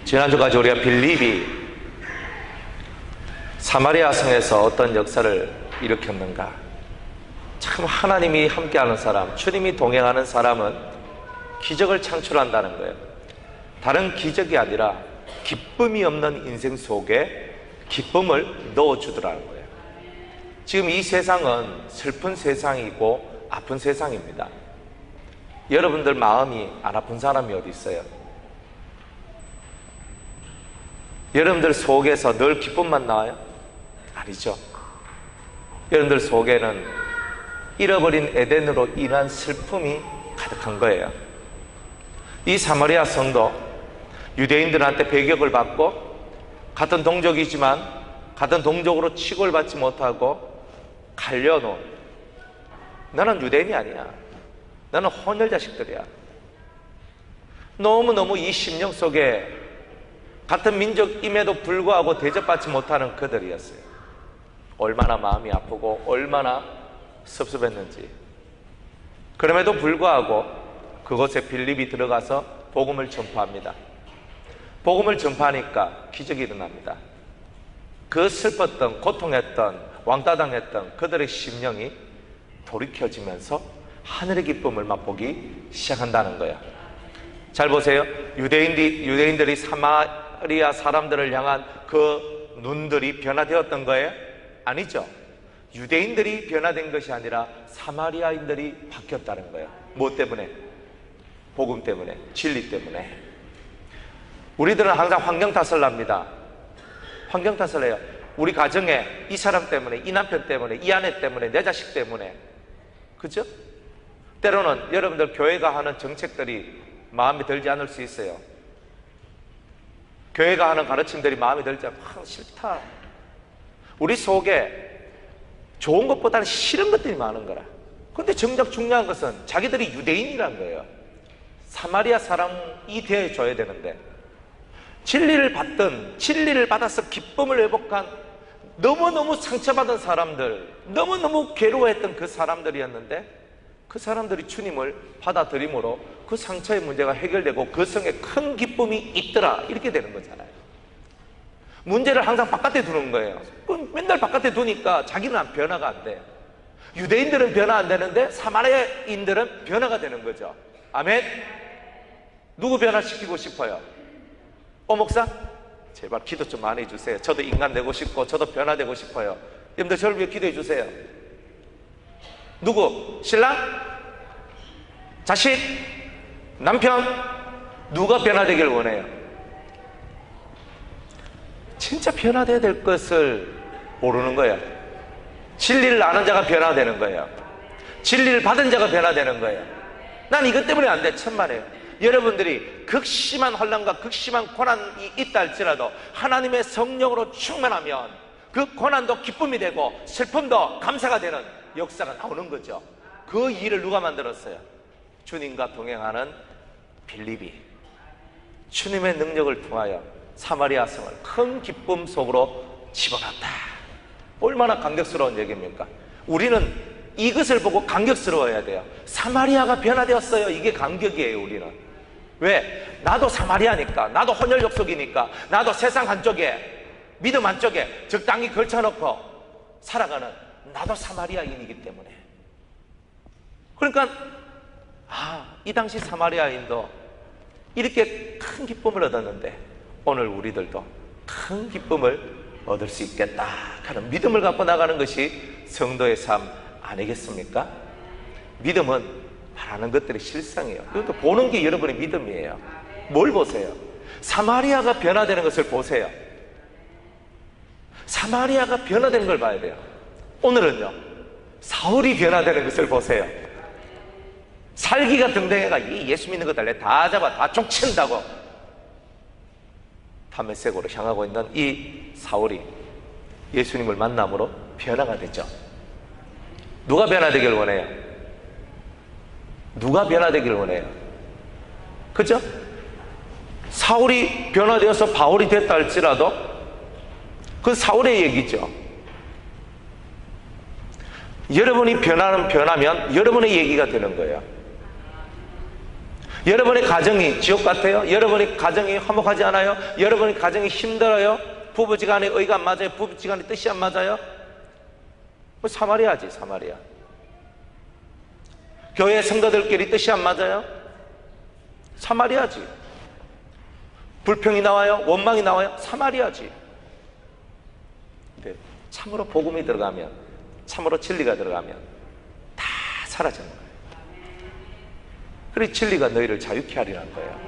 지난주까지 우리가 빌립이 사마리아 성에서 어떤 역사를 일으켰는가, 참 하나님이 함께하는 사람, 주님이 동행하는 사람은 기적을 창출한다는 거예요. 다른 기적이 아니라 기쁨이 없는 인생 속에 기쁨을 넣어주더라는 거예요. 지금 이 세상은 슬픈 세상이고 아픈 세상입니다. 여러분들 마음이 안 아픈 사람이 어디 있어요? 여러분들 속에서 늘 기쁨만 나와요? 아니죠. 여러분들 속에는 잃어버린 에덴으로 인한 슬픔이 가득한 거예요. 이 사마리아 성도 유대인들한테 배격을 받고 같은 동족이지만 같은 동족으로 취급을 받지 못하고 갈려놓은, 나는 유대인이 아니야, 나는 혼혈 자식들이야, 너무너무 이 심령 속에 같은 민족임에도 불구하고 대접받지 못하는 그들이었어요. 얼마나 마음이 아프고 얼마나 섭섭했는지. 그럼에도 불구하고 그곳에 빌립이 들어가서 복음을 전파합니다. 복음을 전파하니까 기적이 일어납니다. 그 슬펐던, 고통했던, 왕따당했던 그들의 심령이 돌이켜지면서 하늘의 기쁨을 맛보기 시작한다는 거예요. 잘 보세요. 유대인들이 사마리아 사람들을 향한 그 눈들이 변화되었던 거예요? 아니죠. 유대인들이 변화된 것이 아니라 사마리아인들이 바뀌었다는 거예요. 뭐 때문에? 복음 때문에, 진리 때문에. 우리들은 항상 환경 탓을 합니다. 환경 탓을 해요. 우리 가정에 이 사람 때문에, 이 남편 때문에, 이 아내 때문에, 내 자식 때문에. 그죠? 때로는 여러분들 교회가 하는 정책들이 마음에 들지 않을 수 있어요. 교회가 하는 가르침들이 마음에 들지 않고 싫다. 우리 속에 좋은 것보다는 싫은 것들이 많은 거라. 근데 정작 중요한 것은 자기들이 유대인이란 거예요. 사마리아 사람이 되어줘야 되는데, 진리를 받든 진리를 받아서 기쁨을 회복한 너무너무 상처받은 사람들, 너무너무 괴로워했던 그 사람들이었는데, 그 사람들이 주님을 받아들임으로 그 상처의 문제가 해결되고 그 성에 큰 기쁨이 있더라, 이렇게 되는 거잖아요. 문제를 항상 바깥에 두는 거예요. 맨날 바깥에 두니까 자기는 변화가 안 돼. 유대인들은 변화 안 되는데 사마리아인들은 변화가 되는 거죠. 아멘. 누구 변화시키고 싶어요? 목사? 제발 기도 좀 많이 해주세요. 저도 인간 되고 싶고 저도 변화되고 싶어요. 여러분들 저를 위해 기도해 주세요. 누구? 신랑? 자식? 남편? 누가 변화되길 원해요? 진짜 변화되어야 될 것을 모르는 거예요. 진리를 아는 자가 변화되는 거예요. 진리를 받은 자가 변화되는 거예요. 난 이것 때문에 안 돼. 천만에요. 여러분들이 극심한 혼란과 극심한 고난이 있다 할지라도 하나님의 성령으로 충만하면 그 고난도 기쁨이 되고 슬픔도 감사가 되는 역사가 나오는 거죠. 그 일을 누가 만들었어요? 주님과 동행하는 빌립이 주님의 능력을 통하여 사마리아 성을 큰 기쁨 속으로 집어넣었다. 얼마나 감격스러운 얘기입니까? 우리는 이것을 보고 감격스러워야 돼요. 사마리아가 변화되었어요. 이게 감격이에요. 우리는. 왜? 나도 사마리아니까, 나도 혼혈 족속이니까, 나도 세상 한쪽에, 믿음 한쪽에 적당히 걸쳐놓고 살아가는 나도 사마리아인이기 때문에. 그러니까 이 당시 사마리아인도 이렇게 큰 기쁨을 얻었는데 오늘 우리들도 큰 기쁨을 얻을 수 있겠다 하는 믿음을 갖고 나가는 것이 성도의 삶 아니겠습니까? 믿음은 바라는 것들이 실상이에요. 그것도 보는 게 여러분의 믿음이에요. 뭘 보세요? 사마리아가 변화되는 것을 보세요. 사마리아가 변화되는 걸 봐야 돼요. 오늘은요, 사울이 변화되는 것을 보세요. 살기가 등등해가 이 예수 믿는 것들 다 잡아 다 족친다고 다메섹으로 향하고 있는 이 사울이 예수님을 만남으로 변화가 됐죠. 누가 변화되길 원해요? 누가 변화되길 원해요? 그죠? 사울이 변화되어서 바울이 됐다 할지라도 그 사울의 얘기죠. 여러분이 변하면 여러분의 얘기가 되는 거예요. 여러분의 가정이 지옥 같아요? 여러분의 가정이 화목하지 않아요? 여러분의 가정이 힘들어요? 부부지간에 의가 안 맞아요? 부부지간에 뜻이 안 맞아요? 뭐 사마리아지, 사마리아. 교회 성도들끼리 뜻이 안 맞아요? 사마리아지. 불평이 나와요? 원망이 나와요? 사마리아지. 근데 참으로 복음이 들어가면, 참으로 진리가 들어가면 다 사라지는 거예요. 그래서 진리가 너희를 자유케 하리라는 거예요.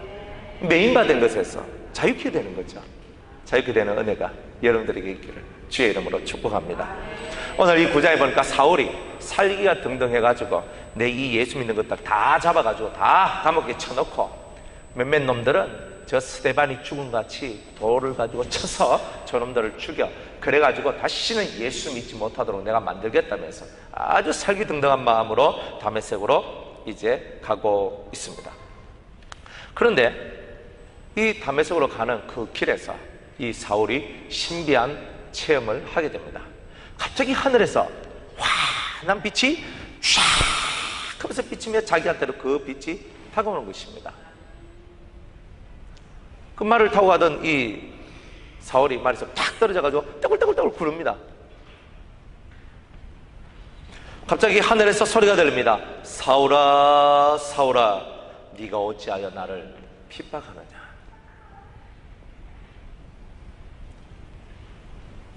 메인받은 것에서 자유케 되는 거죠. 자유케 되는 은혜가 여러분들에게 있기를 주의 이름으로 축복합니다. 오늘 이 구장에 보니까 사울이 살기가 등등 해가지고 내 이 예수 믿는 것들 다 잡아가지고 다 감옥에 쳐놓고 몇몇 놈들은 저 스데반이 죽은같이 돌을 가지고 쳐서 저놈들을 죽여 그래가지고 다시는 예수 믿지 못하도록 내가 만들겠다면서 아주 살기등등한 마음으로 다메섹으로 이제 가고 있습니다. 그런데 이 다메섹으로 가는 그 길에서 이 신비한 체험을 하게 됩니다. 갑자기 하늘에서 환한 빛이 쫙 하면서 비치며 자기한테로 그 빛이 다가오는 것입니다. 그 말을 타고 가던 이 사울이 말에서 탁 떨어져가지고 떼굴떼굴떼굴 구릅니다. 갑자기 하늘에서 소리가 들립니다. 사울아 사울아 네가 어찌하여 나를 핍박하느냐.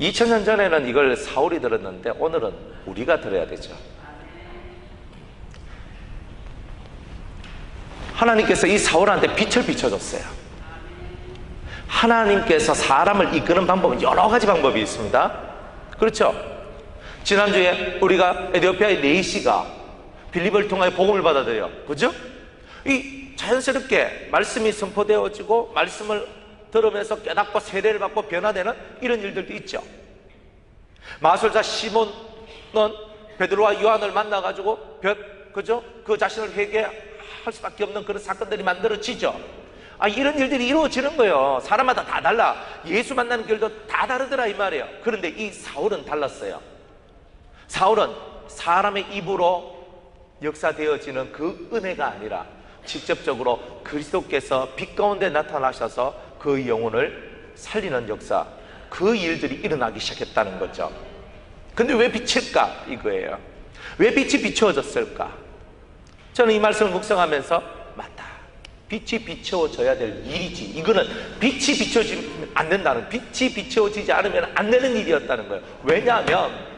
2000년 전에는 이걸 사울이 들었는데 오늘은 우리가 들어야 되죠. 하나님께서 이 사울한테 빛을 비춰줬어요. 하나님께서 사람을 이끄는 방법은 여러 가지 방법이 있습니다. 그렇죠? 지난주에 우리가 에티오피아의 네이시가 빌립을 통하여 복음을 받아들여, 그죠? 이 자연스럽게 말씀이 선포되어지고 말씀을 들으면서 깨닫고 세례를 받고 변화되는 이런 일들도 있죠. 마술자 시몬은 베드로와 요한을 만나가지고 그죠? 그 자신을 회개할 수밖에 없는 그런 사건들이 만들어지죠. 이런 일들이 이루어지는 거예요. 사람마다 다 달라. 예수 만나는 길도 다 다르더라 이 말이에요. 그런데 이 사울은 달랐어요. 사울은 사람의 입으로 역사되어지는 그 은혜가 아니라 직접적으로 그리스도께서 빛 가운데 나타나셔서 그 영혼을 살리는 역사, 그 일들이 일어나기 시작했다는 거죠. 근데 왜 빛일까? 이거예요. 왜 빛이 비추어졌을까? 저는 이 말씀을 묵상하면서 맞다. 빛이 비추어져야 될 일이지. 이거는 빛이 비추어지지 않는다는, 빛이 비추어지지 않으면 안 되는 일이었다는 거예요. 왜냐하면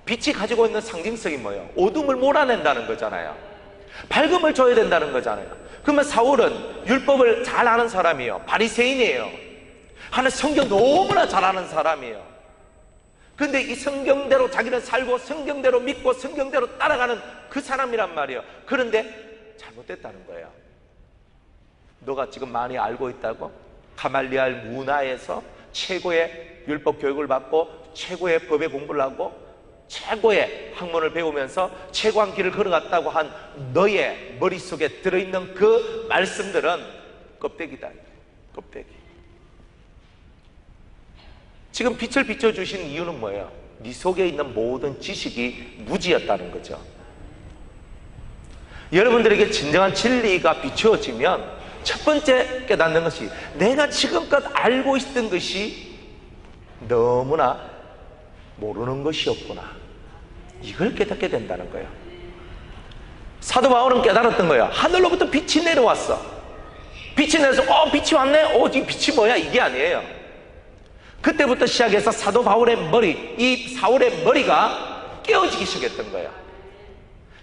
빛이 가지고 있는 상징성이 뭐예요? 어둠을 몰아낸다는 거잖아요. 밝음을 줘야 된다는 거잖아요. 그러면 사울은 율법을 잘 아는 사람이에요. 바리새인이에요. 하는 성경 너무나 잘 아는 사람이에요. 근데 이 성경대로 자기는 살고 성경대로 믿고 성경대로 따라가는 그 사람이란 말이에요. 그런데 잘못됐다는 거예요. 너가 지금 많이 알고 있다고? 가말리알 문화에서 최고의 율법 교육을 받고 최고의 법의 공부를 하고 최고의 학문을 배우면서 최고한 길을 걸어갔다고 한 너의 머릿속에 들어있는 그 말씀들은 껍데기다. 껍데기. 지금 빛을 비춰주신 이유는 뭐예요? 네 속에 있는 모든 지식이 무지였다는 거죠. 여러분들에게 진정한 진리가 비추어지면 첫 번째 깨닫는 것이 내가 지금껏 알고 있던 것이 너무나 모르는 것이었구나. 이걸 깨닫게 된다는 거예요. 사도 바울은 깨달았던 거예요. 하늘로부터 빛이 내려왔어. 빛이 내려서 빛이 왔네? 이 빛이 뭐야? 이게 아니에요. 그때부터 시작해서 사도 바울의 머리, 이 사울의 머리가 깨어지기 시작했던 거예요.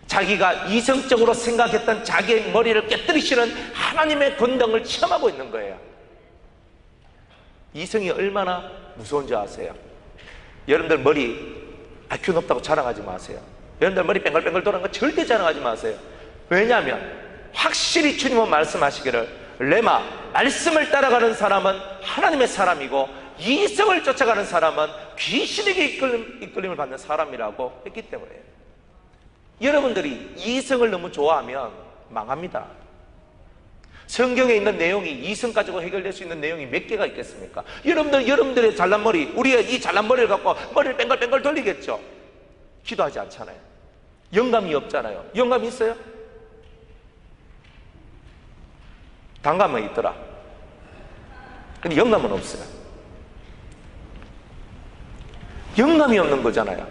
자기가 이성적으로 생각했던 자기의 머리를 깨뜨리시는 하나님의 권능을 체험하고 있는 거예요. 이성이 얼마나 무서운지 아세요? 여러분들 머리 IQ 높다고 자랑하지 마세요. 여러분들 머리 뱅글뱅글 돌아가는 거 절대 자랑하지 마세요. 왜냐하면 확실히 주님은 말씀하시기를 레마, 말씀을 따라가는 사람은 하나님의 사람이고 이성을 쫓아가는 사람은 귀신에게 이끌림을 받는 사람이라고 했기 때문에 여러분들이 이성을 너무 좋아하면 망합니다. 성경에 있는 내용이 이성 가지고 해결될 수 있는 내용이 몇 개가 있겠습니까? 여러분들의 잘난 머리, 우리의 이 잘난 머리를 갖고 머리를 뱅글뱅글 돌리겠죠? 기도하지 않잖아요. 영감이 없잖아요. 영감이 있어요? 단감은 있더라. 근데 영감은 없어요. 영감이 없는 거잖아요.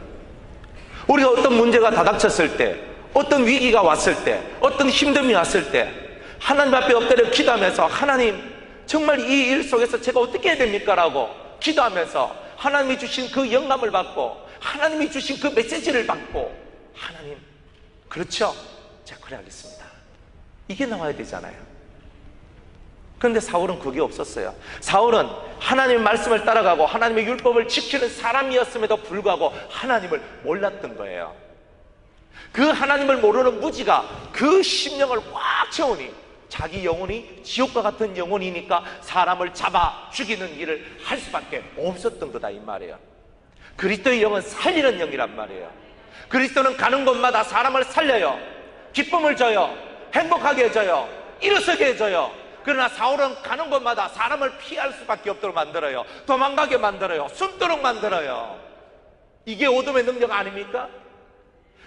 우리가 어떤 문제가 다닥쳤을 때, 어떤 위기가 왔을 때, 어떤 힘듦이 왔을 때 하나님 앞에 엎드려 기도하면서 하나님 정말 이 일 속에서 제가 어떻게 해야 됩니까? 라고 기도하면서 하나님이 주신 그 영감을 받고 하나님이 주신 그 메시지를 받고 하나님 그렇죠? 제가 그래 하겠습니다. 이게 나와야 되잖아요. 그런데 사울은 그게 없었어요. 사울은 하나님의 말씀을 따라가고 하나님의 율법을 지키는 사람이었음에도 불구하고 하나님을 몰랐던 거예요. 그 하나님을 모르는 무지가 그 심령을 꽉 채우니 자기 영혼이 지옥과 같은 영혼이니까 사람을 잡아 죽이는 일을 할 수밖에 없었던 거다 이 말이에요. 그리스도의 영은 살리는 영이란 말이에요. 그리스도는 가는 곳마다 사람을 살려요. 기쁨을 줘요. 행복하게 해줘요. 일어서게 해줘요. 그러나 사울은 가는 곳마다 사람을 피할 수밖에 없도록 만들어요. 도망가게 만들어요. 숨도록 만들어요. 이게 어둠의 능력 아닙니까?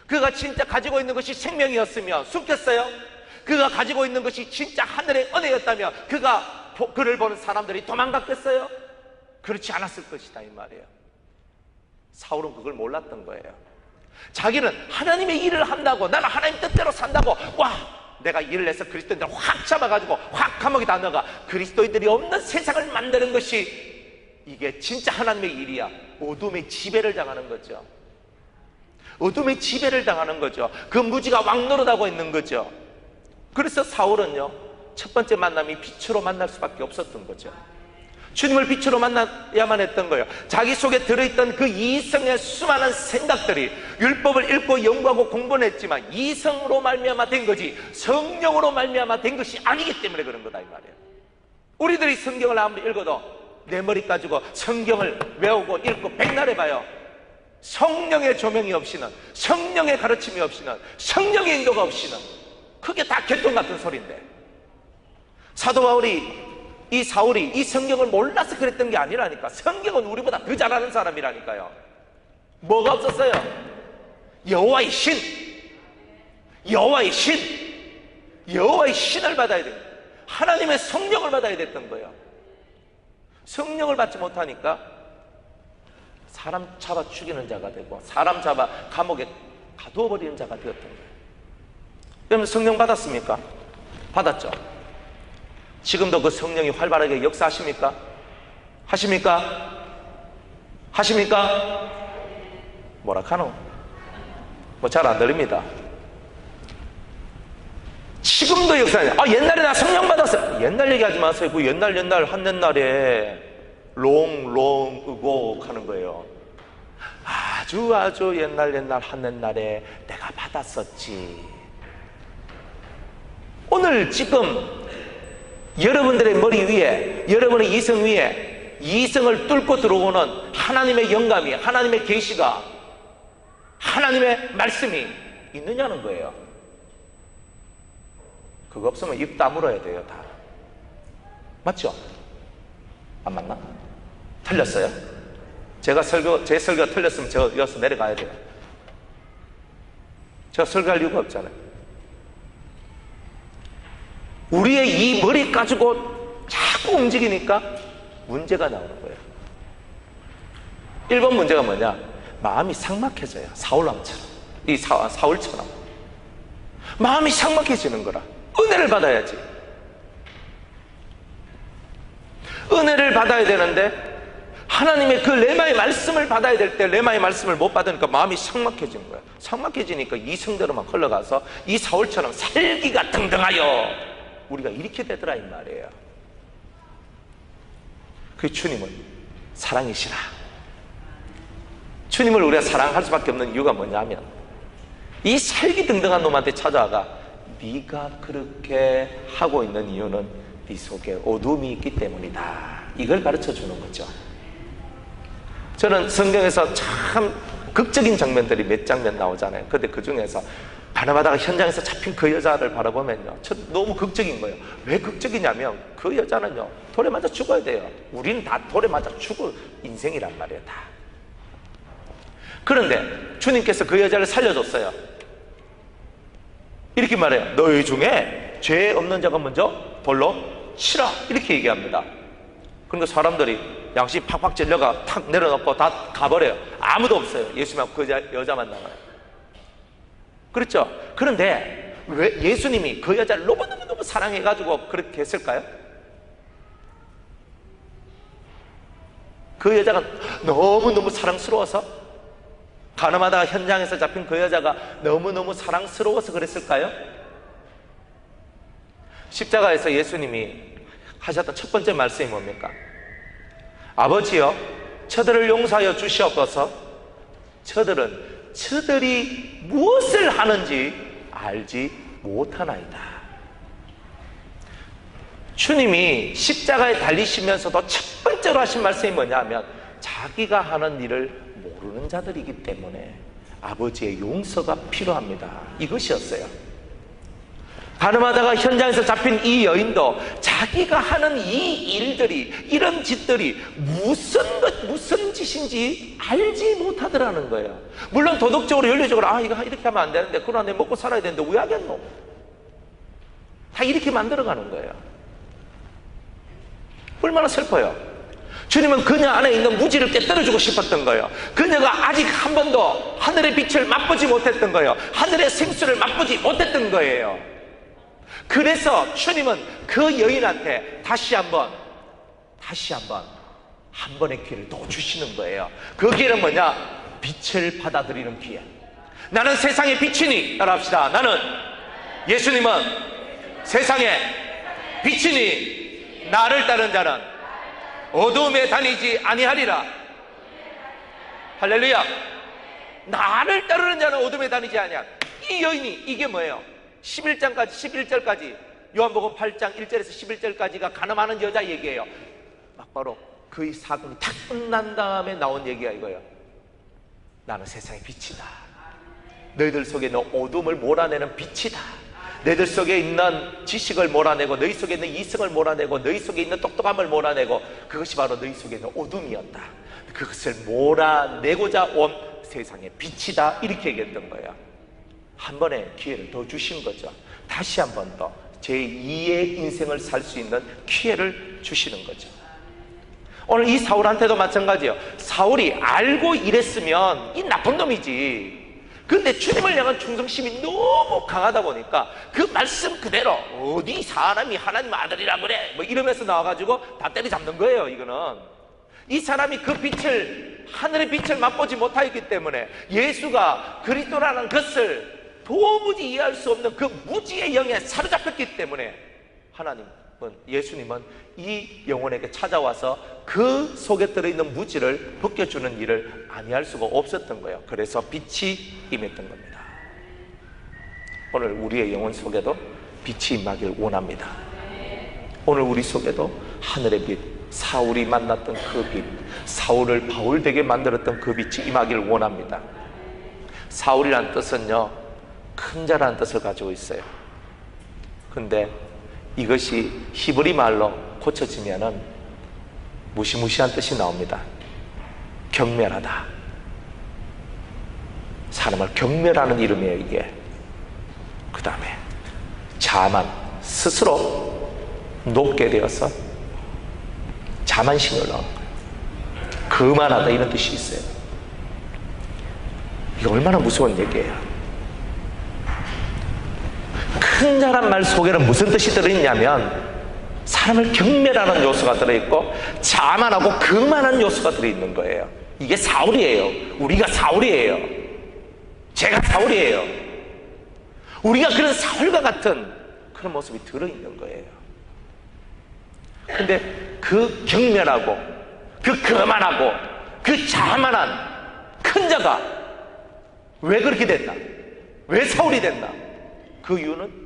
그가 진짜 가지고 있는 것이 생명이었으면 숨겼어요? 그가 가지고 있는 것이 진짜 하늘의 은혜였다면 그를 보는 사람들이 도망갔겠어요? 그렇지 않았을 것이다 이 말이에요. 사울은 그걸 몰랐던 거예요. 자기는 하나님의 일을 한다고, 나는 하나님 뜻대로 산다고, 와 내가 일을 해서 그리스도인들을 확 잡아가지고 확 감옥에 다 넣어가 그리스도인들이 없는 세상을 만드는 것이 이게 진짜 하나님의 일이야. 어둠의 지배를 당하는 거죠. 어둠의 지배를 당하는 거죠. 그 무지가 왕노릇하고 있는 거죠. 그래서 사울은요 첫 번째 만남이 빛으로 만날 수밖에 없었던 거죠. 주님을 빛으로 만나야만 했던 거예요. 자기 속에 들어있던 그 이성의 수많은 생각들이 율법을 읽고 연구하고 공부는 했지만 이성으로 말미암아 된 거지 성령으로 말미암아 된 것이 아니기 때문에 그런 거다 이 말이에요. 우리들이 성경을 아무리 읽어도 내 머리 가지고 성경을 외우고 읽고 백날 해봐요. 성령의 조명이 없이는, 성령의 가르침이 없이는, 성령의 인도가 없이는 그게 다 개똥 같은 소리인데, 사도 바울이 이 사울이 이 성경을 몰라서 그랬던 게 아니라니까. 성경은 우리보다 더 잘하는 사람이라니까요. 뭐가 없었어요? 여호와의 신, 여호와의 신, 여호와의 신을 받아야 돼요. 하나님의 성령을 받아야 됐던 거예요. 성령을 받지 못하니까 사람 잡아 죽이는 자가 되고 사람 잡아 감옥에 가두어버리는 자가 되었던 거예요. 여러분 성령 받았습니까? 받았죠. 지금도 그 성령이 활발하게 역사하십니까? 하십니까? 하십니까? 뭐라 카노? 뭐 잘 안 들립니다. 지금도 역사해요. 옛날에 나 성령 받았어요. 옛날 얘기하지 마세요. 그 옛날 한옛날에 롱 하는 거예요. 아주 옛날 한옛날에 내가 받았었지. 오늘 지금 여러분들의 머리 위에, 여러분의 이성 위에 이성을 뚫고 들어오는 하나님의 영감이, 하나님의 계시가, 하나님의 말씀이 있느냐는 거예요. 그거 없으면 입 다물어야 돼요. 다 맞죠? 안 맞나? 틀렸어요? 제 설교가 틀렸으면 제가 여기서 내려가야 돼요. 제가 설교할 이유가 없잖아요. 우리의 이 머리 가지고 자꾸 움직이니까 문제가 나오는 거예요. 1번 문제가 뭐냐? 마음이 삭막해져요. 사울처럼 마음이 삭막해지는 거라. 은혜를 받아야지. 은혜를 받아야 되는데 하나님의 그 레마의 말씀을 받아야 될 때 레마의 말씀을 못 받으니까 마음이 삭막해진 거야. 삭막해지니까 이성대로만 흘러가서 이 사울처럼 살기가 등등하여 우리가 이렇게 되더라 이 말이에요. 그 주님은 사랑이시라. 주님을 우리가 사랑할 수밖에 없는 이유가 뭐냐면 이 살기 등등한 놈한테 찾아와가 네가 그렇게 하고 있는 이유는 네 속에 어둠이 있기 때문이다. 이걸 가르쳐 주는 거죠. 저는 성경에서 참 극적인 장면들이 몇 장면 나오잖아요. 근데 그 중에서 바나바다가 현장에서 잡힌 그 여자를 바라보면요, 너무 극적인 거예요. 왜 극적이냐면 그 여자는요 돌에 맞아 죽어야 돼요. 우리는 다 돌에 맞아 죽을 인생이란 말이에요. 다. 그런데 주님께서 그 여자를 살려줬어요. 이렇게 말해요. 너희 중에 죄 없는 자가 먼저 돌로 치라 이렇게 얘기합니다. 그러니까 사람들이 양심 팍팍 찔려가 탁 내려놓고 다 가버려요. 아무도 없어요. 예수님하고 그 여자만 남아요. 그렇죠? 그런데 왜 예수님이 그 여자를 너무너무 사랑해가지고 그렇게 했을까요? 그 여자가 너무너무 사랑스러워서, 가늠하다가 현장에서 잡힌 그 여자가 너무너무 사랑스러워서 그랬을까요? 십자가에서 예수님이 하셨던 첫 번째 말씀이 뭡니까? 아버지여, 저들을 용서하여 주시옵소서. 저들이 무엇을 하는지 알지 못하나이다. 주님이 십자가에 달리시면서도 첫 번째로 하신 말씀이 뭐냐면, 자기가 하는 일을 모르는 자들이기 때문에 아버지의 용서가 필요합니다. 이것이었어요. 가늠하다가 현장에서 잡힌 이 여인도 자기가 하는 이 일들이, 이런 짓들이 무슨 짓인지 알지 못하더라는 거예요. 물론 도덕적으로, 윤리적으로 이거 이렇게 하면 안 되는데, 그러나 내 먹고 살아야 되는데 왜 하겠노? 다 이렇게 만들어가는 거예요. 얼마나 슬퍼요. 주님은 그녀 안에 있는 무지를 깨뜨려주고 싶었던 거예요. 그녀가 아직 한 번도 하늘의 빛을 맛보지 못했던 거예요. 하늘의 생수를 맛보지 못했던 거예요. 그래서 주님은 그 여인한테 다시 한번 한 번의 기회를 더 주시는 거예요. 그 기회는 뭐냐? 빛을 받아들이는 기회. 나는 세상의 빛이니, 따라합시다. 나는, 예수님은 세상의 빛이니 나를 따른 자는 어둠에 다니지 아니하리라. 할렐루야. 나를 따르는 자는 어둠에 다니지 아니하리라. 이 여인이, 이게 뭐예요? 11절까지 요한복음 8장 1절에서 11절까지가 가늠하는 여자 얘기예요. 막바로 그 사건이 탁 끝난 다음에 나온 얘기가 이거예요. 나는 세상의 빛이다. 너희들 속에 있는 어둠을 몰아내는 빛이다. 너희들 속에 있는 지식을 몰아내고, 너희 속에 있는 이성을 몰아내고, 너희 속에 있는 똑똑함을 몰아내고, 그것이 바로 너희 속에 있는 어둠이었다. 그것을 몰아내고자 온 세상의 빛이다. 이렇게 얘기했던 거예요. 한 번의 기회를 더 주신 거죠. 다시 한 번 더 제2의 인생을 살 수 있는 기회를 주시는 거죠. 오늘 이 사울한테도 마찬가지예요. 사울이 알고 이랬으면 이 나쁜 놈이지. 근데 주님을 향한 충성심이 너무 강하다 보니까 그 말씀 그대로, 어디 사람이 하나님 아들이라 그래 뭐 이러면서 나와가지고 다 때려잡는 거예요. 이거는 이 사람이 그 빛을, 하늘의 빛을 맛보지 못하였기 때문에, 예수가 그리스도라는 것을 도무지 이해할 수 없는 그 무지의 영에 사로잡혔기 때문에, 예수님은 이 영혼에게 찾아와서 그 속에 들어있는 무지를 벗겨주는 일을 아니할 수가 없었던 거예요. 그래서 빛이 임했던 겁니다. 오늘 우리의 영혼 속에도 빛이 임하길 원합니다. 오늘 우리 속에도 하늘의 빛, 사울이 만났던 그 빛, 사울을 바울되게 만들었던 그 빛이 임하길 원합니다. 사울이란 뜻은요, 큰 자라는 뜻을 가지고 있어요. 근데 이것이 히브리 말로 고쳐지면은 무시무시한 뜻이 나옵니다. 경멸하다. 사람을 경멸하는 이름이에요, 이게. 그 다음에 자만, 스스로 높게 되어서 자만심을 넣은 거예요. 거만하다, 이런 뜻이 있어요. 이게 얼마나 무서운 얘기예요. 큰 자란 말 속에는 무슨 뜻이 들어있냐면, 사람을 경멸하는 요소가 들어있고 자만하고 거만한 요소가 들어있는 거예요. 이게 사울이에요. 우리가 사울이에요. 제가 사울이에요. 우리가 그런 사울과 같은 그런 모습이 들어있는 거예요. 근데 그 경멸하고 그 거만하고 그 자만한 큰 자가 왜 그렇게 됐나? 왜 사울이 됐나? 그 이유는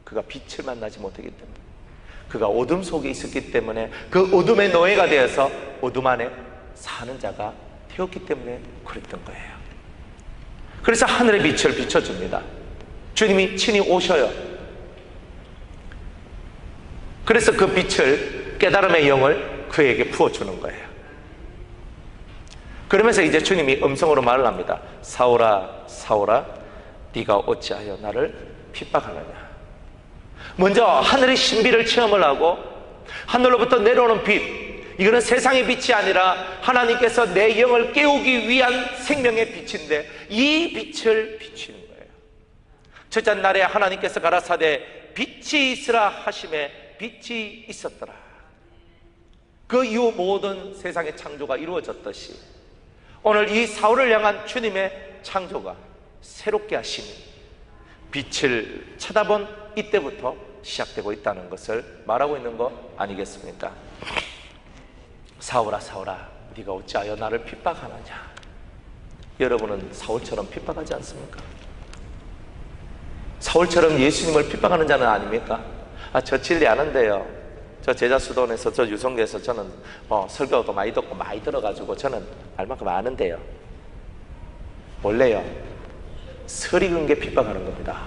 그가 빛을 만나지 못하기 때문에, 그가 어둠 속에 있었기 때문에, 그 어둠의 노예가 되어서 어둠 안에 사는 자가 되었기 때문에 그랬던 거예요. 그래서 하늘의 빛을 비춰줍니다. 주님이 친히 오셔요. 그래서 그 빛을, 깨달음의 영을 그에게 부어주는 거예요. 그러면서 이제 주님이 음성으로 말을 합니다. 사울아, 사울아, 네가 어찌하여 나를 핍박하느냐? 먼저 하늘의 신비를 체험을 하고 하늘로부터 내려오는 빛, 이거는 세상의 빛이 아니라 하나님께서 내 영을 깨우기 위한 생명의 빛인데 이 빛을 비추는 거예요. 첫째 날에 하나님께서 가라사대 빛이 있으라 하심에 빛이 있었더라. 그 이후 모든 세상의 창조가 이루어졌듯이 오늘 이 사울을 향한 주님의 창조가 새롭게 하심이 빛을 쳐다본 이때부터 시작되고 있다는 것을 말하고 있는 거 아니겠습니까? 사울아 사울아 네가 어찌하여 나를 핍박하느냐. 여러분은 사울처럼 핍박하지 않습니까? 사울처럼 예수님을 핍박하는 자는 아닙니까? 저 진리 아는데요, 저 제자수도원에서 저 유성교에서 저는 설교도 많이 듣고 많이 들어가지고 저는 알만큼 아는데요, 원래요 설익은 게 핍박하는 겁니다.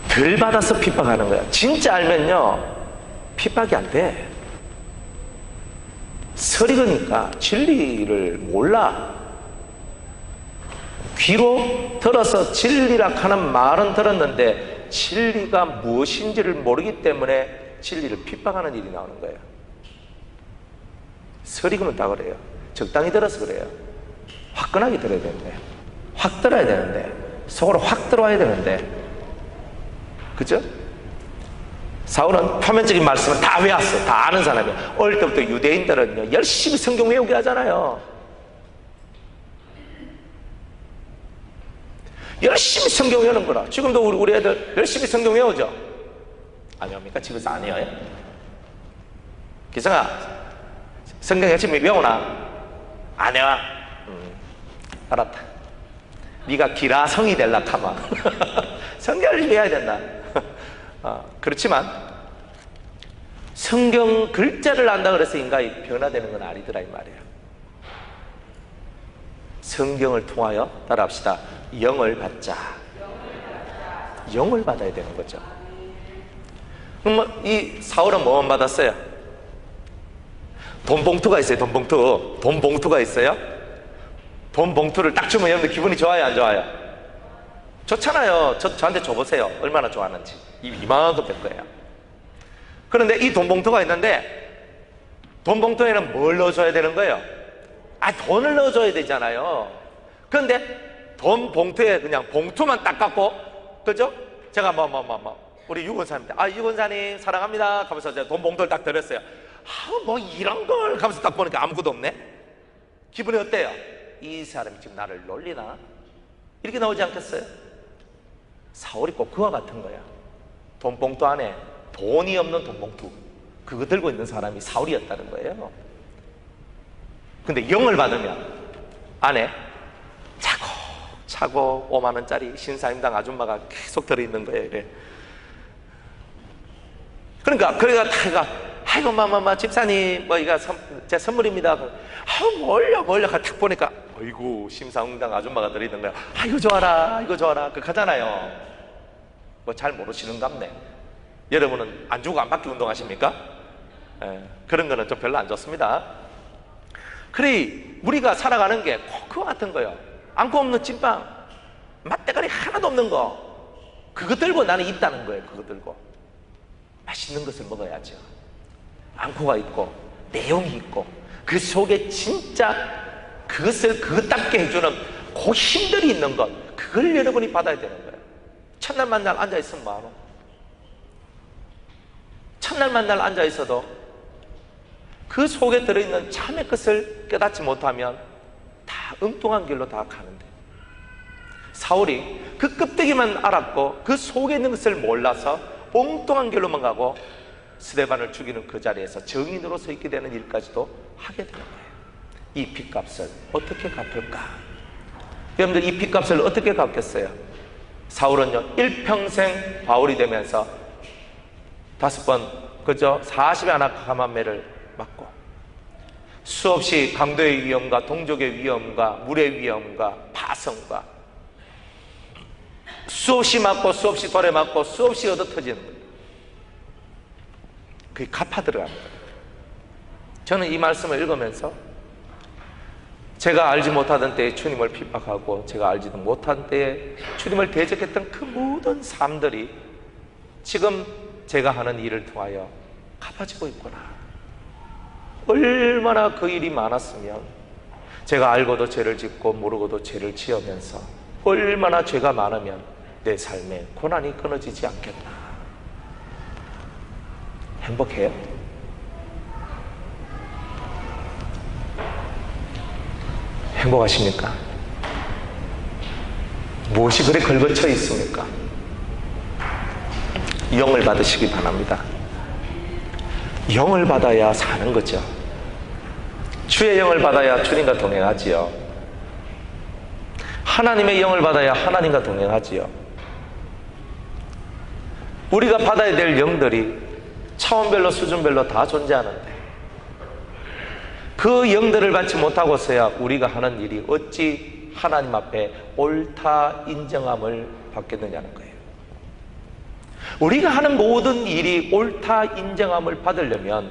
덜 받아서 핍박하는 거야. 진짜 알면요 핍박이 안 돼. 설익으니까 진리를 몰라. 귀로 들어서 진리라 하는 말은 들었는데 진리가 무엇인지를 모르기 때문에 진리를 핍박하는 일이 나오는 거예요. 설익으면 다 그래요. 적당히 들어서 그래요. 화끈하게 들어야 되는데, 확 들어야 되는데, 속으로 확 들어와야 되는데, 그죠? 사울은 표면적인 말씀은 다 외웠어. 다 아는 사람이에요. 어릴 때부터 유대인들은요 열심히 성경 외우게 하잖아요. 열심히 성경 외우는 거라. 지금도 우리 애들 열심히 성경 외우죠? 안 외웁니까? 집에서 안 외워요? 기성아, 성경 열심히 외우나? 안 외워? 알았다. 네가 기라성이 될라 카마. 성경을 외워야 된다. 그렇지만 성경 글자를 안다 그래서 인간이 변화되는 건 아니더라 이 말이에요. 성경을 통하여 따라합시다. 영을 받자. 영을 받아야 되는 거죠. 그럼 이 사울은 뭐만 받았어요? 돈 봉투가 있어요. 돈 봉투. 돈 봉투가 있어요. 돈 봉투를 딱 주면 여러분들 기분이 좋아요, 안 좋아요? 좋잖아요. 저한테 줘보세요. 얼마나 좋아하는지. 이만큼 될 거예요. 그런데 이 돈 봉투가 있는데 돈 봉투에는 뭘 넣어줘야 되는 거예요? 돈을 넣어줘야 되잖아요. 그런데 돈 봉투에 그냥 봉투만 딱 갖고, 그죠? 제가 우리 유권사님한테 유권사님 사랑합니다 하면서 제가 돈 봉투를 딱 드렸어요. 이런 걸 하면서 딱 보니까 아무것도 없네. 기분이 어때요? 이 사람이 지금 나를 놀리나? 이렇게 나오지 않겠어요? 사울이 꼭 그와 같은 거야. 돈 봉투 안에 돈이 없는 돈 봉투, 그거 들고 있는 사람이 사울이었다는 거예요. 근데 영을 받으면 안에 차고 5만 원짜리 신사임당 아줌마가 계속 들어있는 거예요. 이래. 그러니까 아이고 마마마 집사님 이거 제 선물입니다. 뭘요 딱 보니까 아이고 신사임당 아줌마가 들어있는 거야. 이거 좋아라 이거 좋아라 그 가잖아요. 잘 모르시는갑네. 여러분은 안 주고 안 받기 운동하십니까? 그런 거는 좀 별로 안 좋습니다. 그래 우리가 살아가는 게 꼭 그거 같은 거예요. 안고 없는 찐빵, 맛대가리 하나도 없는 거, 그거 들고 나는 있다는 거예요. 그거 들고 맛있는 것을 먹어야죠. 안고가 있고 내용이 있고 그 속에 진짜 그것을 그것답게 해주는 그 힘들이 있는 것, 그걸 여러분이 받아야 되는 거예요. 첫날 만날 앉아있으면 뭐하노? 첫날 만날 앉아있어도 그 속에 들어있는 참의 것을 깨닫지 못하면 다 엉뚱한 길로 다 가는데, 사울이 그 껍데기만 알았고 그 속에 있는 것을 몰라서 엉뚱한 길로만 가고 스데반을 죽이는 그 자리에서 정인으로 서 있게 되는 일까지도 하게 되는 거예요. 이 핏값을 어떻게 갚을까? 여러분들 이 핏값을 어떻게 갚겠어요? 사울은요 일평생 바울이 되면서 5번 그죠? 40의 하나 가만매를 맞고 수없이 강도의 위험과 동족의 위험과 물의 위험과 파성과 수없이 맞고 수없이 돌에 맞고 수없이 얻어터지는 거예요. 그게 갚아 들어갑니다. 저는 이 말씀을 읽으면서 제가 알지 못하던 때에 주님을 핍박하고 제가 알지도 못한 때에 주님을 대적했던 그 모든 삶들이 지금 제가 하는 일을 통하여 갚아지고 있구나. 얼마나 그 일이 많았으면 제가 알고도 죄를 짓고 모르고도 죄를 지으면서 얼마나 죄가 많으면 내 삶에 고난이 끊어지지 않겠나. 행복해요? 행복하십니까? 무엇이 그리 걸거쳐 있습니까? 영을 받으시기 바랍니다. 영을 받아야 사는 거죠. 주의 영을 받아야 주님과 동행하지요. 하나님의 영을 받아야 하나님과 동행하지요. 우리가 받아야 될 영들이 차원별로 수준별로 다 존재하는데 그 영들을 받지 못하고서야 우리가 하는 일이 어찌 하나님 앞에 옳다 인정함을 받겠느냐는 거예요. 우리가 하는 모든 일이 옳다 인정함을 받으려면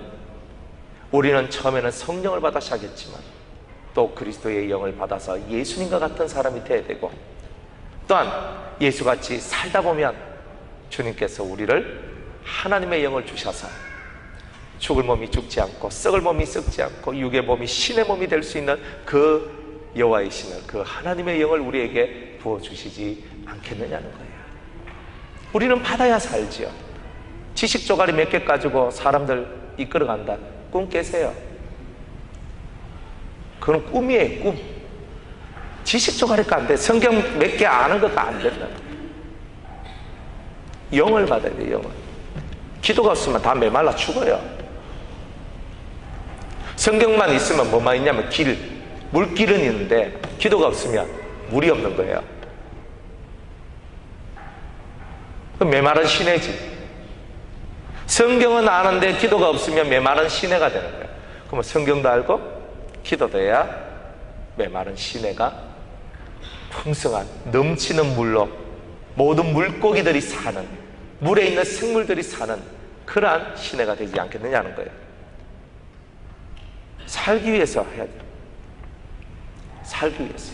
우리는 처음에는 성령을 받아 시작했지만 또 그리스도의 영을 받아서 예수님과 같은 사람이 되어야 되고, 또한 예수같이 살다 보면 주님께서 우리를 하나님의 영을 주셔서 죽을 몸이 죽지 않고 썩을 몸이 썩지 않고 육의 몸이 신의 몸이 될 수 있는 그 여호와이시는 그 하나님의 영을 우리에게 부어주시지 않겠느냐는 거예요. 우리는 받아야 살지요. 지식 조가리 몇 개 가지고 사람들 이끌어간다, 꿈 깨세요. 그건 꿈이에요. 꿈. 지식 조가리가 안 돼. 성경 몇 개 아는 것도 안 된다. 영을 받아야 돼요. 영을. 기도가 없으면 다 메말라 죽어요. 성경만 있으면 뭐만 있냐면 물길은 있는데 기도가 없으면 물이 없는 거예요. 그럼 메마른 시내지. 성경은 아는데 기도가 없으면 메마른 시내가 되는 거예요. 그러면 성경도 알고 기도도 해야 메마른 시내가 풍성한 넘치는 물로 모든 물고기들이 사는, 물에 있는 생물들이 사는 그러한 시내가 되지 않겠느냐는 거예요. 살기 위해서 해야 돼요. 살기 위해서.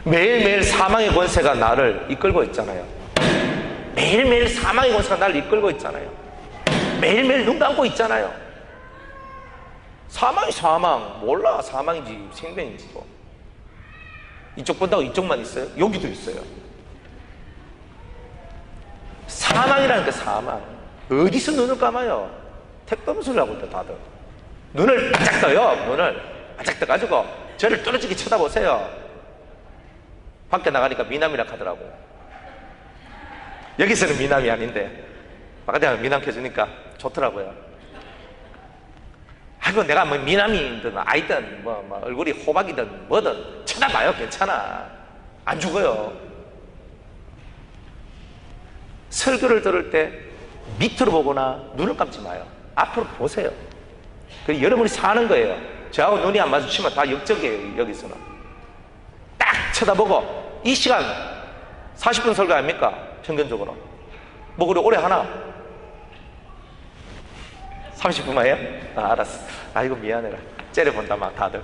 매일매일 사망의 권세가 나를 이끌고 있잖아요. 매일매일 사망의 권세가 나를 이끌고 있잖아요. 매일매일 눈 감고 있잖아요. 사망이 사망 몰라. 사망인지 생명인지 뭐. 이쪽 본다고 이쪽만 있어요? 여기도 있어요. 사망이라는 게 사망. 어디서 눈을 감아요? 택도 없는 소리 하고 있다 다들. 눈을 바짝 떠요. 눈을 바짝 떠가지고 저를 뚫어지게 쳐다보세요. 밖에 나가니까 미남이라 하더라고. 여기서는 미남이 아닌데 바깥에 가면 미남 켜주니까 좋더라고요. 아이고 내가 뭐 미남이든 아이든 뭐 얼굴이 호박이든 뭐든 쳐다봐요. 괜찮아. 안 죽어요. 설교를 들을 때 밑으로 보거나 눈을 감지 마요. 앞으로 보세요. 그 여러분이 사는 거예요. 저하고 눈이 안 마주치면 다 역적이에요. 여기서는 딱 쳐다보고. 이 시간 40분 설교 아닙니까? 평균적으로. 뭐 그래 오래 하나? 30분만 해요? 아, 알았어. 아이고 미안해라. 째려본다 막 다들.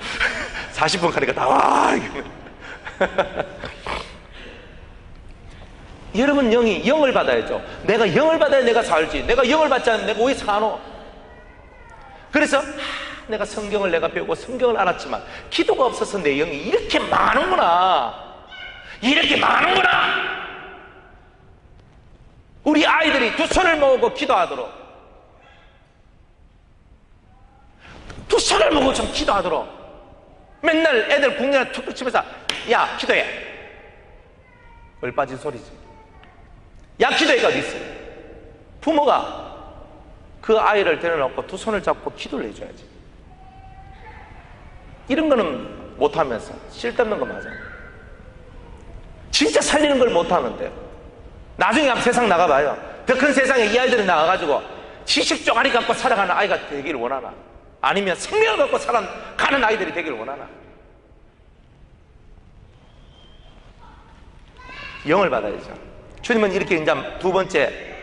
40분 가니까 다 와. 여러분 영을 받아야죠. 내가 영을 받아야 내가 살지. 내가 영을 받지 않으면 내가 왜 사노? 그래서 내가 성경을 내가 배우고 성경을 알았지만 기도가 없어서 내 영이 이렇게 많은구나. 이렇게 많은구나. 우리 아이들이 두 손을 모으고 기도하도록, 두 손을 모으고 좀 기도하도록. 맨날 애들 국내나 툭툭 치면서 야 기도해. 얼빠진 소리지. 야 기도해가 어디 있어요? 부모가 그 아이를 데려놓고 두 손을 잡고 기도를 해줘야지. 이런 거는 못하면서 쓸데없는 거 맞아. 진짜 살리는 걸 못하는데 나중에 한번 세상 나가봐요. 더 큰 세상에 이 아이들이 나가가지고 지식 쪼가리 갖고 살아가는 아이가 되기를 원하나? 아니면 생명을 갖고 살아가는 아이들이 되기를 원하나? 영을 받아야죠. 주님은 이렇게 이제 두 번째,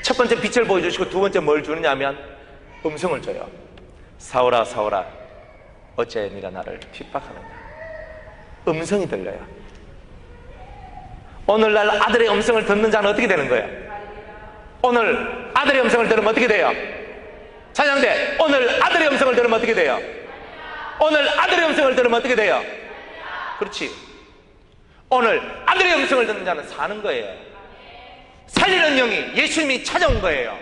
첫 번째 빛을 보여주시고 두 번째 뭘 주느냐 하면 음성을 줘요. 사울아 사울아 어찌하여 네가 나를 핍박하느냐. 음성이 들려요. 오늘날 아들의 음성을 듣는 자는 어떻게 되는 거예요? 오늘 아들의 음성을 들으면 어떻게 돼요? 찬양대. 오늘 아들의 음성을 들으면 어떻게 돼요? 오늘 아들의 음성을 들으면 어떻게 돼요? 그렇지. 오늘 아들의 음성을 듣는 자는 사는 거예요. 살리는 영이 예수님이 찾아온 거예요.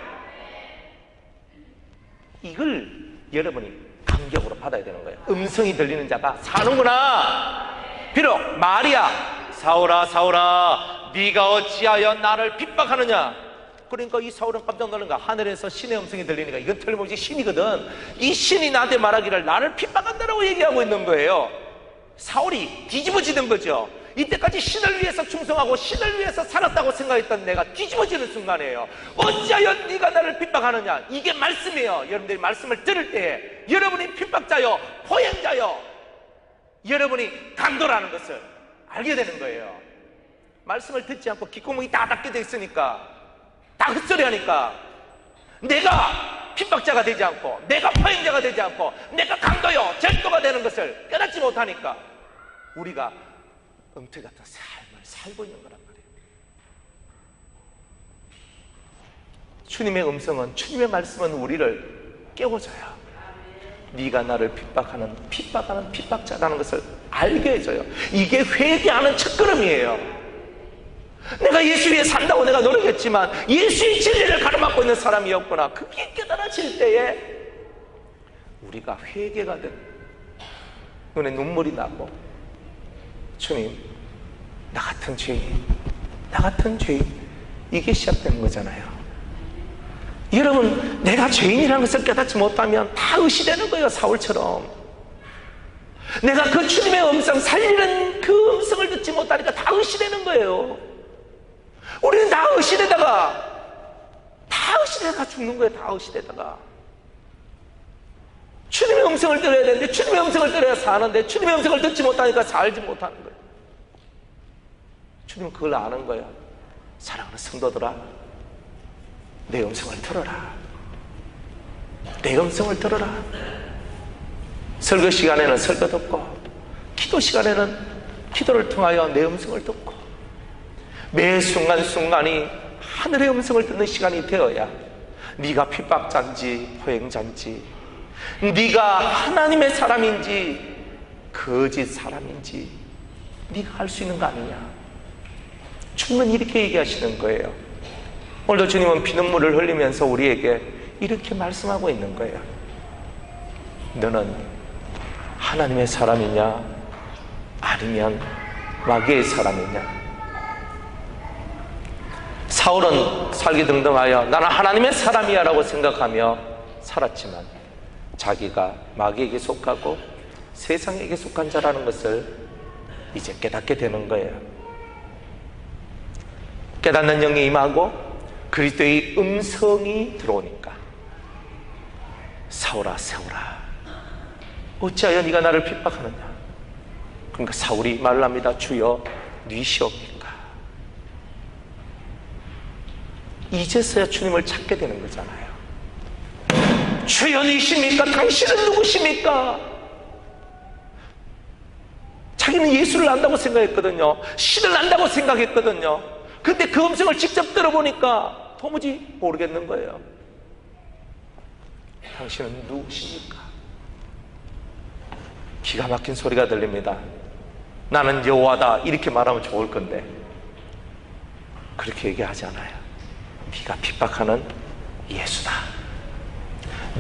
이걸 여러분이 감격으로 받아야 되는 거예요. 음성이 들리는 자가 사는구나. 비록 말이야, 사울아 사울아 네가 어찌하여 나를 핍박하느냐. 그러니까 이 사울은 깜짝 놀란 거야. 하늘에서 신의 음성이 들리니까 이건 틀림없이 신이거든. 이 신이 나한테 말하기를 나를 핍박한다라고 얘기하고 있는 거예요. 사울이 뒤집어지는 거죠. 이때까지 신을 위해서 충성하고 신을 위해서 살았다고 생각했던 내가 뒤집어지는 순간이에요. 어찌하여 네가 나를 핍박하느냐. 이게 말씀이에요. 여러분들이 말씀을 들을 때에 여러분이 핍박자요, 포행자요, 여러분이 강도라는 것을 알게 되는 거예요. 말씀을 듣지 않고 귓구멍이 다 닫게 돼 있으니까, 다 헛소리하니까, 내가 핍박자가 되지 않고 내가 포행자가 되지 않고 내가 강도요, 절도가 되는 것을 깨닫지 못하니까 우리가 엉터리 같은 삶을 살고 있는 거란 말이에요. 주님의 음성은, 주님의 말씀은 우리를 깨워줘요. 네가 나를 핍박하는 핍박자라는 것을 알게 해줘요. 이게 회개하는 첫걸음이에요. 내가 예수 위에 산다고 내가 노력했지만 예수의 진리를 가로막고 있는 사람이었구나. 그게 깨달아질 때에 우리가 회개가 된, 눈에 눈물이 나고, 주님, 나 같은 죄인, 이게 시작되는 거잖아요. 여러분, 내가 죄인이라는 것을 깨닫지 못하면 다 의시되는 거예요. 사울처럼. 내가 그 주님의 음성, 살리는 그 음성을 듣지 못하니까 다 의시되는 거예요. 우리는 다 의시되다가 죽는 거예요. 다 의시되다가. 주님의 음성을 들어야 되는데, 주님의 음성을 들어야 사는데, 주님의 음성을 듣지 못하니까 살지 못하는 거예요. 주님은 그걸 아는 거예요. 사랑하는 성도들아, 내 음성을 들어라. 내 음성을 들어라. 설교 시간에는 설교 듣고, 기도 시간에는 기도를 통하여 내 음성을 듣고, 매 순간순간이 하늘의 음성을 듣는 시간이 되어야 네가 핍박자인지 포행자인지, 네가 하나님의 사람인지 거짓 사람인지 네가 알 수 있는 거 아니냐. 주님은 이렇게 얘기하시는 거예요. 오늘도 주님은 피눈물을 흘리면서 우리에게 이렇게 말씀하고 있는 거예요. 너는 하나님의 사람이냐 아니면 마귀의 사람이냐. 사울은 살기등등하여 나는 하나님의 사람이야 라고 생각하며 살았지만 자기가 마귀에게 속하고 세상에게 속한 자라는 것을 이제 깨닫게 되는 거예요. 깨닫는 영이 임하고 그리스도의 음성이 들어오니까, 사울아 사울아 어찌하여 네가 나를 핍박하느냐. 그러니까 사울이 말을 합니다. 주여 니시옵니까. 이제서야 주님을 찾게 되는 거잖아요. 주여 니십니까? 당신은 누구십니까? 자기는 예수를 안다고 생각했거든요. 신을 안다고 생각했거든요. 근데 그 음성을 직접 들어보니까 도무지 모르겠는 거예요. 당신은 누구십니까? 기가 막힌 소리가 들립니다. 나는 여호와다 이렇게 말하면 좋을 건데 그렇게 얘기하지 않아요. 네가 핍박하는 예수다.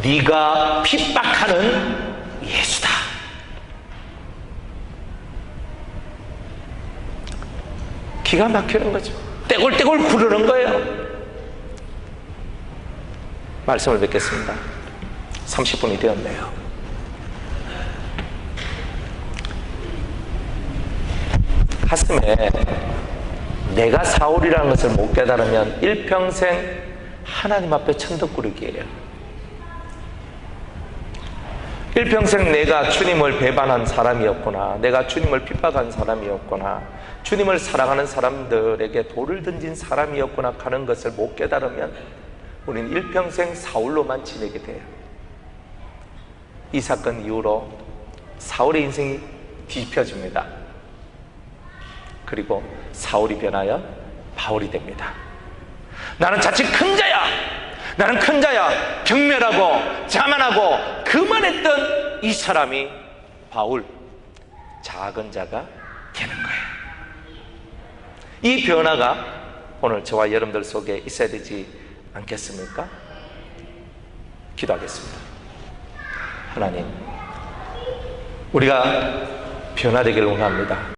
네가 핍박하는 예수다. 기가 막히는 거죠. 떼굴떼굴 구르는 거예요. 말씀을 뵙겠습니다. 30분이 되었네요. 가슴에 내가 사울이라는 것을 못 깨달으면 일평생 하나님 앞에 천덕꾸러기예요. 일평생 내가 주님을 배반한 사람이었구나, 내가 주님을 핍박한 사람이었구나, 주님을 사랑하는 사람들에게 돌을 던진 사람이었구나 하는 것을 못 깨달으면 우리는 일평생 사울로만 지내게 돼요. 이 사건 이후로 사울의 인생이 뒤집혀집니다. 그리고 사울이 변하여 바울이 됩니다. 나는 자칫 큰 자야, 나는 큰 자야, 경멸하고 자만하고 그만했던 이 사람이 바울, 작은 자가 되는 거예요. 이 변화가 오늘 저와 여러분들 속에 있어야 되지 않겠습니까? 기도하겠습니다. 하나님, 우리가 변화되기를 원합니다.